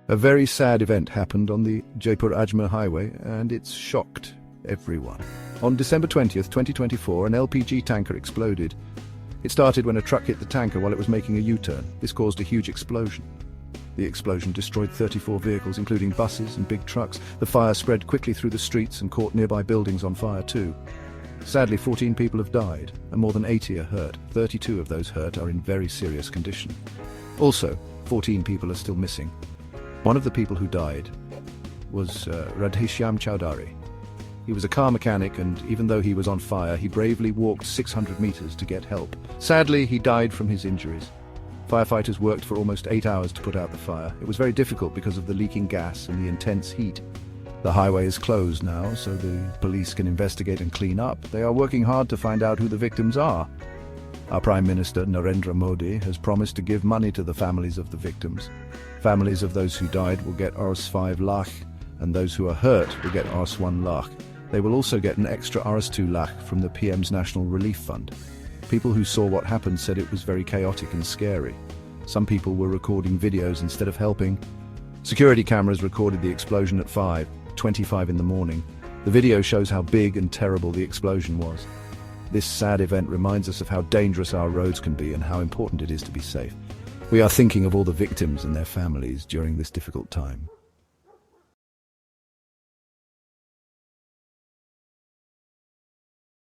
A very sad event happened on the Jaipur-Ajmer highway, and it's shocked everyone. On December 20th, 2024, an LPG tanker exploded. It started when a truck hit the tanker while it was making a U-turn. This caused a huge explosion. The explosion destroyed 34 vehicles, including buses and big trucks. The fire spread quickly through the streets and caught nearby buildings on fire too. Sadly, 14 people have died, and more than 80 are hurt. 32 of those hurt are in very serious condition. Also, 14 people are still missing. One of the people who died was Radheshyam Chowdhury. He was a car mechanic, and even though he was on fire, he bravely walked 600 meters to get help. Sadly, he died from his injuries. Firefighters worked for almost 8 hours to put out the fire. It was very difficult because of the leaking gas and the intense heat. The highway is closed now, so the police can investigate and clean up. They are working hard to find out who the victims are. Our Prime Minister, Narendra Modi, has promised to give money to the families of the victims. Families of those who died will get Rs 5 lakh, and those who are hurt will get Rs 1 lakh. They will also get an extra Rs 2 lakh from the PM's National Relief Fund. People who saw what happened said it was very chaotic and scary. Some people were recording videos instead of helping. Security cameras recorded the explosion at 5:25 in the morning. The video shows how big and terrible the explosion was. This sad event reminds us of how dangerous our roads can be and how important it is to be safe. We are thinking of all the victims and their families during this difficult time.